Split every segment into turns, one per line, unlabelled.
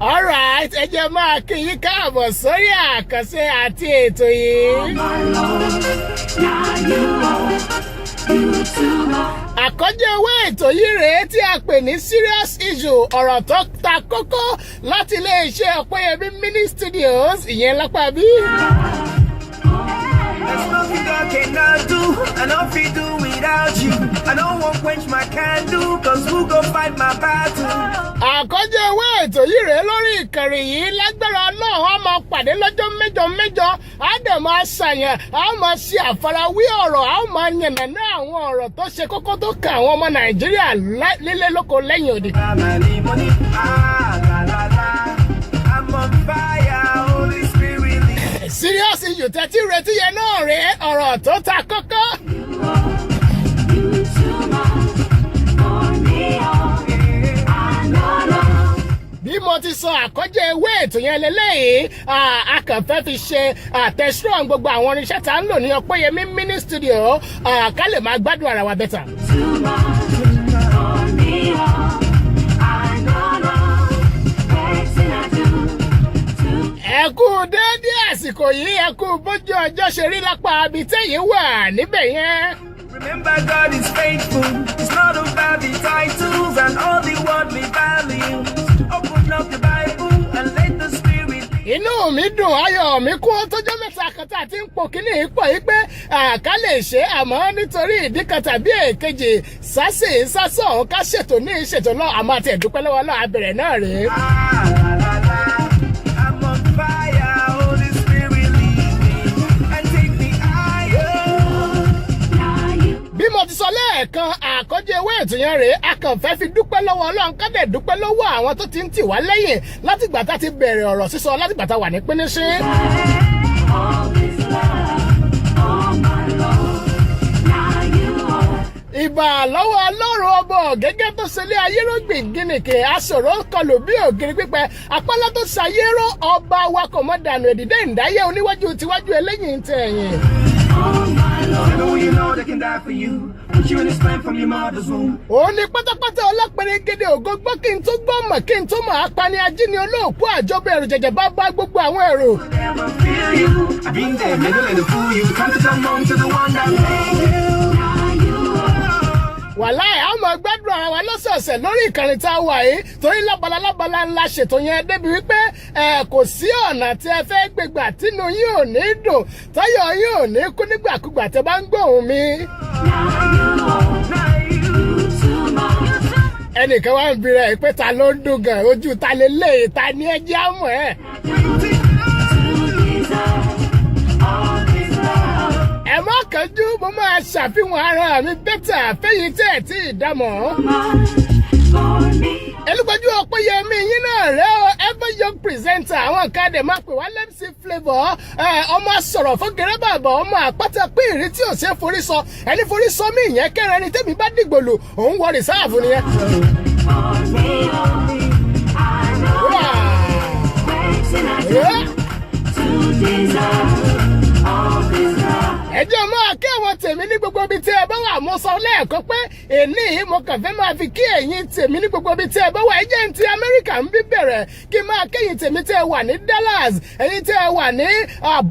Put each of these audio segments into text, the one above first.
Alright, ẹ jẹ́ máa kí yín káàbọ̀ sórí àkànṣe àti ètò yìí. Àkọ́jẹ́ owó ètò yìí rèé tí a pè ní serious issue ọ̀rọ̀ tó ta kókó láti iléeṣẹ́ Ọ̀pẹ́yẹmí mini studios ìyẹn lápá bí.
There's nothing God cannot do, and nothing do without you. I don't want quench my candle, cause who go fight my battle?
Àkọ́jẹ́ owó ètò yìí rèé lórí ìkànnì yìí lágbára náà wọ́n máa pàdé lọ́jọ́ mẹ́jọ á dẹ̀ máa ṣàyàn á máa ṣe àfarawé ọ̀rọ̀ á máa yànnàná àwọn ọ̀rọ̀ tó ṣe kókó tó kan àwọn ọmọ Nàìjíríà lílé lóko lẹ́yìn òdì.
I'm on fire, Holy Spirit.
Serious issue tẹ́tí retí yẹn náà rèé ọ̀rọ̀ tó ta kókó. Bí mo ti sọ àkọ́jẹ́ ewé ètò yẹn lélẹ́yìí a kàn fẹ́ fi ṣe àtẹ̀síwọ̀n gbogbo àwọn irinṣẹ́ tá ń lò ní Ọ̀pẹ́yẹmí mini studio ká lè máa gbádùn ara wa bẹ́tà. Ẹ kú déédé àsìkò yìí ẹ kú bójú ọjọ́ ṣe rí lápá ibi tẹ́yìn wà níbẹ̀ yẹn.
Remember God is faithful. It's not about the titles and all the worldly values. Open up the Bible and let the Spirit.
Inú mi dùn ayọ̀ mi kún tọ́jọ́ mẹ́ta kan tá a ti ń pò kíní ipò yìí pé ká lè ṣe àmọ́ nítorí ìdí kan tàbí èkejì sásọ̀ ká ṣètò ní ìṣètò náà àmọ́ àti ẹ̀dúpẹ́ lọ́wọ́ náà abẹ̀rẹ̀ náà rèé.
I'm on fire, Holy Spirit lead me and take me higher.
Bí mo ti sọ lẹ́ẹ̀kan àkọ́jẹ́ ewé ètò yẹn rèé a kàn fẹ́ fi dúpẹ́ lọ́wọ́ Ọlọ́run ká dẹ̀ dúpẹ́ lọ́wọ́ àwọn tó ti ń tì wá lẹ́yìn látìgbà tá ti bẹ̀rẹ̀ ọ̀rọ̀ sísọ látìgbà tá wà ní pínísín. Ìbà lọ́wọ́ Ọlọ́run ọbọ̀ gẹ́gẹ́ tó ṣe lé ayérògbìn gíníkì aṣòro kọlù bí ògiri pípẹ́ apálá tó ṣayérò ọba wakọ̀ mọ́dànù èdìdé ìdáyé oníwájú tiwájú ẹlẹ́yìn tẹ̀yìn.
You know they can die for you. Put you in the strength from your mother's womb.
Ó ní pátápátá ọlọ́pẹ̀rẹ̀ gẹ́gẹ́ ògo gbọ́ kí n tó gbọ́ mọ̀ kí n tó mọ̀ apani ajínigbé olóòkú àjọbẹ̀ ẹ̀rù jẹ̀jẹ̀ bá bá gbogbo àwọn èrò.
Never feel you. I've been there, never let it fool you. Come to come home to the one that made you.
Wàláì a máa gbádùn ara wa lọ́sọ̀ọ̀sẹ̀ lórí ìkànnì tá a wà yìí torí lábala ńlá ṣètò yẹn débi wípé kò sí ọ̀nà tí ẹ fẹ́ gbégbà tínú yín ò ní dùn táyọ̀ yín ò ní kú nígbàkúgbà tẹ́ bá ń gbóhùn mi. Ẹnìkan wá ń bi rẹ̀ pé ta ló ń dùn gan ojú ta lè lé ta ní ẹjẹ́ àmọ́ ẹ̀. Ẹ má kánjú mo máa ṣàfihàn ara mi bẹ́tà fẹ́yìn tẹ́ ẹ̀ tí ì dámọ̀. Elúgbájú Ọ̀pẹ́yẹmí yín náà rẹ̀ ọ́ ever young presenter àwọn kan dẹ̀ máa pè wá MC Flavour ọmọ sọ̀rọ̀ fún gẹ̀rẹ́ bàbá ọmọ àpáta pé ìrí tí ò ṣe forí sọ ẹni forí sọ mí ìyẹn kẹrin ẹni tẹ́mi bá dìgbòlù òun wọ rìsáàfù nìyẹn. Ẹjọ́ máa kí àwọn tèmi ní gbogbo ibi tí ẹ bá wà mo sọ lẹ́ẹ̀kan pé èní mo kàn fẹ́ máa fi kí ẹ̀yin tèmi ní gbogbo ibi tí ẹ bá wà ẹjẹ́ ní ti Amẹ́ríkà ń bí bẹ̀rẹ̀ kí máa kéyìn tèmi tí ẹ wà ní Dallas ẹ̀yin tí ẹ wà ní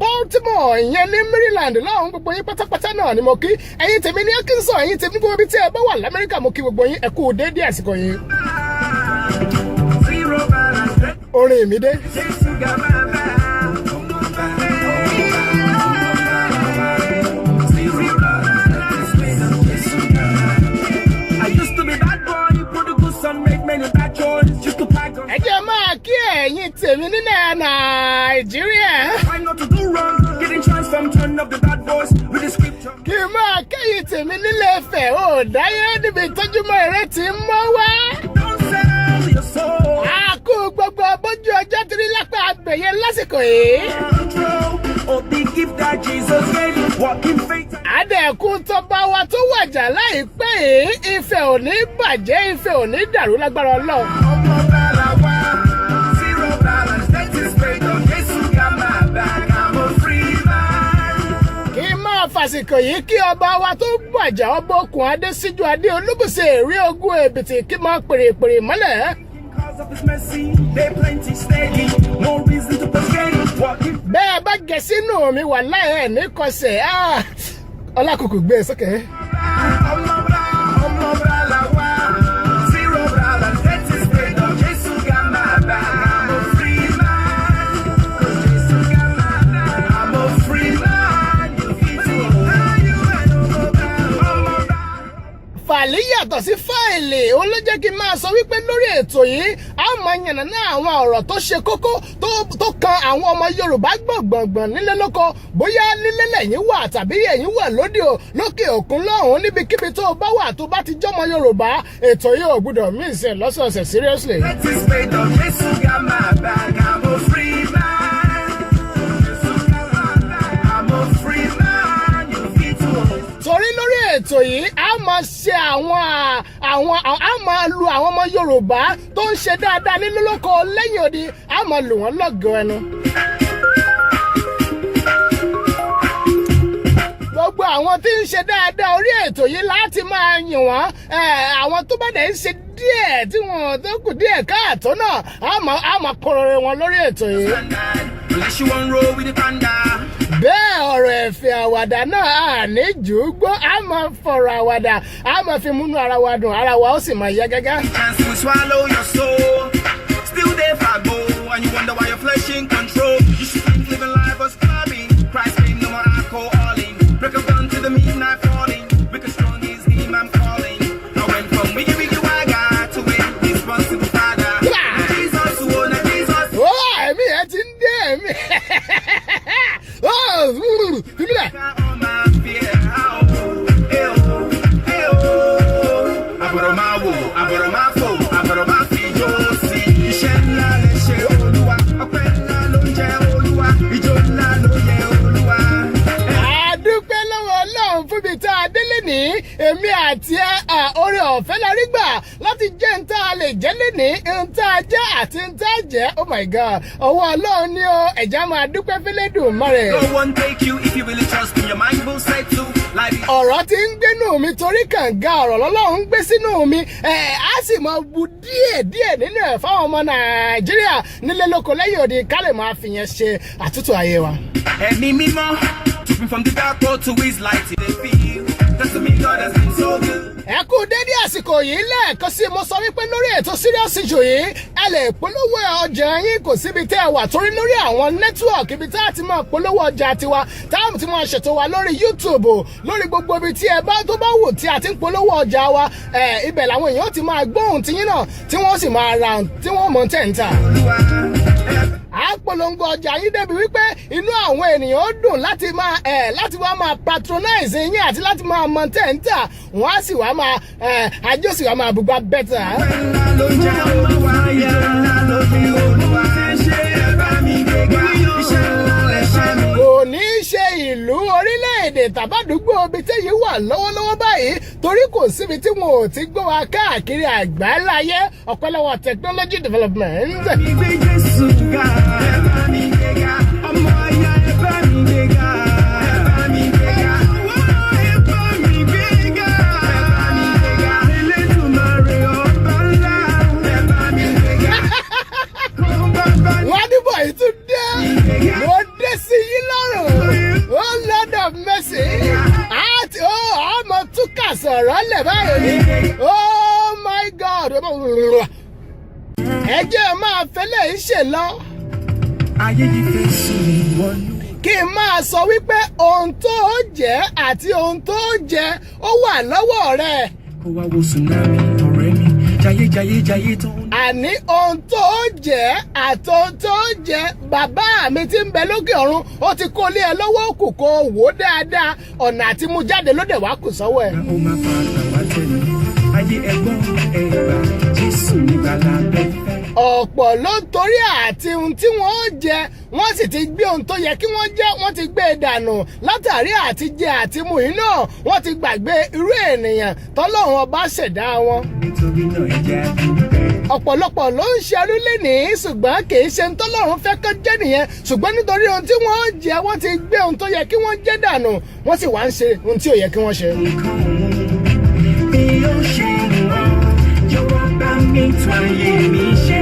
Baltimore ìyẹn ní Maryland láwọn gbogbo yín pátápátá náà ni mo kí ẹ̀yin tèmi ní Arkansas ẹ̀yin tèmi ní gbogbo ibi tí ẹ bá wà l'Amẹ́ríkà mo kí gbogbo yín ẹ kú déédéé àsìkò yìí. Orin mi dé. Ẹ jẹ́ máa kí ẹ̀yin tèmi nílẹ̀ Nàìjíríà. Kí n máa kẹ́yìn tèmi nílẹ̀ Ifẹ̀ ò dáyé níbi ìtọ́júmọ́ eré tí ń mọ́ wá. A kú gbogbo bójú ọjọ́ tí rí lápá abẹ̀yẹ lásìkò yìí. Adẹ̀kùn tó bá wa tó wàjà láìpẹ́ yìí Ifẹ̀ ò ní bàjẹ́ Ifẹ̀ ò ní dàrú lágbára Ọlọ́run. Kí n máa fà àsìkò yìí kí ọba wa tó gbàjà ọba okùn adé síjú adé olúbùsè èrè ogun èbìtì kí máa pèrèpèrè mọ́lẹ̀.
Because of his mercy, they plenty steady. No reason to forsake walking.
Bẹ́ẹ̀ bá gẹ̀ sínú mi wà láì ẹ̀ ní kọsẹ̀ ọlákùkù gbé sókè. Fàlì yàtọ̀ sí fáìlì òun ló jẹ́ kí n máa sọ wípé lórí ètò yìí a máa yànnàná àwọn ọ̀rọ̀ tó ṣe kókó tó kan àwọn ọmọ Yorùbá gbọ̀ngbọ̀ngbọ̀n nílé lóko bóyá nílé lẹ́yìn wà tàbí ẹ̀yin wà lókè òkun lọ́hùn níbikíbi tó bá wà tó bá ti jọmọ Yorùbá ètò yìí ò gbúdọ̀ mí ìsẹ̀ lọ́sọ̀ọ̀sẹ̀ seriously. Torí lórí ètò yìí a máa ṣe a máa lu àwọn ọmọ Yorùbá tó ń ṣe dáadáa nínú lóko lẹ́yìn odi a máa lù wọ́n lọ́gọ̀ọ́ ẹnu. Gbogbo àwọn tí ń ṣe dáadáa orí ètò yìí láti máa yìn wọ́n àwọn tó bá dẹ̀ ń ṣe díẹ̀ tí wọ́n tó kù díẹ̀ káàtó náà a máa kọrọrẹ wọn lórí ètò yìí. Bẹ́ẹ̀ ọ̀rọ̀ ẹ̀fẹ̀ àwàdà náà ní jù ú gbọ́ a máa fọ̀rọ̀ àwàdà a máa fi múnú ara wa dùn ara wa ó sì máa yá gágá. Ẹ̀mí ẹ ti ń dé ẹ̀mí. Fíbílẹ̀. Àdúpẹ́ lọ́wọ́ Ọlọ́run fún ibi tá a délé ní èmi àti oore ọ̀fẹ́ la rí gbà láti jẹ́ ń tá a lè jẹ́ lénìí ń tá a jẹ́ àti ń tá a jẹ́ oh my God ọwọ́ Ọlọ́run ni o ẹ̀já máa dúpẹ́ f'Ẹlẹ́dùmarè.
No one take you if you really trust me, your mind will set to life.
Ọ̀rọ̀ tí ń gbénú mi torí kànga ọ̀rọ̀ lọ́lọ́run gbé sínú mi á sì máa bu díẹ̀ nínú ẹ̀ fáwọn ọmọ Nàìjíríà nílé lóko lẹ́yìn òde ká lè máa fi yẹn ṣe àtúntò ayé wa.
Ẹ̀mí mímọ́ took me from the dark world to his light. They feel that's the mean God has been so good.
Ẹ kú dédé àsìkò yìí lẹ́ẹ̀kan sí mo sọ wípé lórí ètò Serious Issue yìí ẹ lè polówó ọjà yín kò síbi tẹ́ ẹ wà torí lórí àwọn nẹ́tíwọ̀kì ibi tá a ti máa polówó ọjà tiwa táwọn ti máa ṣètò wa lórí YouTube lórí gbogbo ibi tí ẹ bá tó bá wù tí a ti ń polówó ọjà wa ibẹ̀ làwọn èèyàn ti máa gbóhùn tiyín náà tí wọ́n sì máa ra tí wọ́n mọ̀ tẹ̀ǹtà. Àpolongo ọjà yín débi wípé inú àwọn ènìyàn ó dùn láti wá máa patronize yín àti láti máa mọ tẹ̀ǹtà wọ́n á sì wá máa àjọ sì wá máa bùgbà bẹ́tà. Kò ní í ṣe ìlú orílẹ̀-èdè tàbádùgbò ibi téyí wà lọ́wọ́lọ́wọ́ báyìí torí kò síbi tí wọn ò ti gbọ́ wa káàkiri àgbáláyé ọ̀pọ̀lọpọ̀ technology development. Wọ́n ní bọ̀ yìí tún dé mo dé sí yín lọ́rùn oh Lord of mercy àti ọmọ túkà sọ̀rọ̀ lẹ̀ báyìí oh my God ẹ jẹ́ máa fẹ́lẹ̀ ń ṣe lọ.
Ayé yìí fẹ́ sùn wọ́n.
Kí n máa sọ wípé ohun tó jẹ́ àti ohun tó jẹ ó wà lọ́wọ́ rẹ̀.
Kó wá wo tsunami ọ̀rẹ́ mi jayé tó.
Àní ohun tó jẹ́ àti ohun tó jẹ bàbá mi tí ń bẹ lókè ọ̀run ó ti kó lé ẹ lọ́wọ́ kù kó wò ó dáadáa ọ̀nà àti mú jáde ló dẹ̀ wá kù sọ́wọ́ ẹ̀.
Ó máa fa àgbà tẹ̀lé ayé ẹ̀gbọ́n ẹ̀gbà Jésù nígbàlá bẹ́ẹ̀.
Ọ̀pọ̀ ló ń torí àti ohun tí wọ́n jẹ wọ́n wọ́n sì ti gbé ohun tó yẹ kí wọ́n jẹ́ wọ́n ti gbé e dànù látàrí àti jẹ àti mu yìí náà wọ́n ti gbàgbé irú ènìyàn tọ́lọ́run ọba ṣẹ̀dá wọn.
nítorí náà ẹ jẹ́ á dúpẹ́.
ọ̀pọ̀lọpọ̀ ló ń ṣerú lénìí ṣùgbọ́n kì í ṣe ń tọ́lọ́run fẹ́ kán jẹ́ nìyẹn ṣùgbọ́n nítorí ohun tí wọ́n jẹ wọ́n ti gbé ohun tó yẹ kí wọ́n jẹ́ dànù wọ́n sì wá ń ṣe ohun tí ò yẹ kí wọ́n ṣe.
bí ó ṣe wọ́n jọ̀wọ́ bá mi tún ayé mi ṣe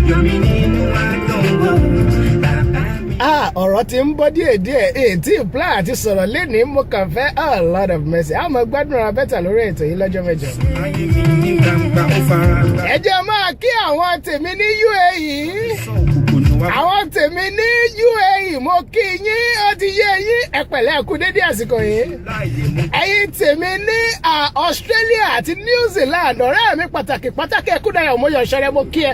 yọmí nínú àdánwò bàbá mi.
ọ̀rọ̀ ti ń bọ́ díẹ̀díẹ̀ ètí ìplá àti sọ̀rọ̀ lénìí mo kàn fẹ́ a lot of mercy a máa gbádùn ara bẹ́tà lórí ètò yìí lọ́jọ́ mẹ́jọ.
ayé mi ní gbangba ó fara gbá.
ẹ jẹ́ máa kí àwọn tèmi ní UAE
sọ òkùnkùn ní wá.
àwọn tèmi ní UAE mo kí yín ó ti yé yín ẹ pẹ̀lẹ́ kú dédé àsìkò yìí.
láàyè mú.
ẹ̀yin tèmi ní Australia àti New Zealand ọ̀rẹ́ mi pàtàkì ẹ̀kúdayọ̀ mo yọ̀ ṣẹrẹ mo kí ẹ.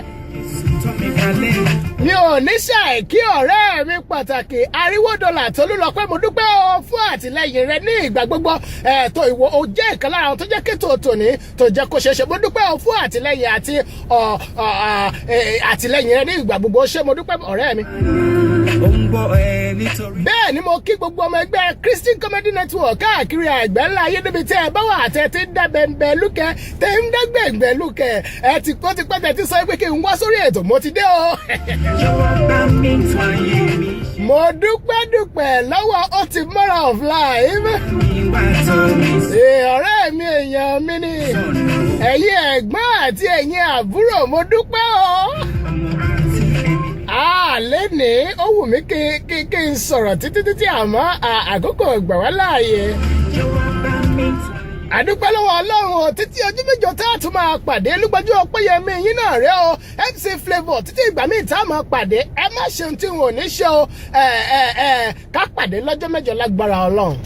tọ́ mi kalẹ̀.
mi ò ní ṣàì kí ọ̀rẹ́ mi pàtàkì Aríwódọlà Tolúlọpẹ́ mo dúpẹ́ o fún àtìlẹyìn rẹ ní ìgbà gbogbo ẹ̀ẹ́tọ̀ ìwọ o jẹ́ ìkan lára àwọn tó jẹ́ kétò tòní tó jẹ́ kó ṣeéṣe mo dúpẹ́ o fún àtìlẹyìn àti àtìlẹyìn rẹ ní ìgbà gbogbo ṣé mo dúpẹ́ ọ̀rẹ́ mi.
ó ń gbọ́ ẹ nítorí.
bẹ́ẹ̀ ni mo kí gbogbo ọmọ ẹgbẹ́ Christian Comedy Network káàkiri àgbáńlá ayé níbi tí ẹ bá wà àtẹ tí ń dábẹ́ńbẹ́ lúkẹ́ tẹ́ ń dẹ́gbẹ̀gbẹ̀ lúkẹ́ ẹ ti kó ti pẹ́ tẹ́ ti sọ pé kí n wá sórí ètò mo ti dé o.
jọ̀wọ́ bá mi tún ayé mi ṣe.
mo dúpẹ́ lọ́wọ́ Ultimate of Life.
ìwà tó mi sí.
ọ̀rẹ́ mi èèyàn mi ni ẹ̀yin ẹ̀gbọ́n àti ẹ̀yin àbúrò mo dúpẹ́ o.
ọmọ àti ẹ̀mí.
lẹ́nìí ó wù mí kí n sọ̀rọ̀ títí àmọ́ àkókò gbà wá láàyè.
jọ̀wọ́ bá mi tún.
àdúpẹ́ lọ́wọ́ Ọlọ́run o títí ọjọ́ mẹ́jọ tá a tún máa pàdé Lúgbájú Ọpẹ́yẹmí yín náà rẹ o MC Flavour títí ìgbà míì tá a máa pàdé ẹ má ṣe ohun tí wọn ò ní ṣe o ká pàdé lọ́jọ́ mẹ́jọ lágbára Ọlọ́run.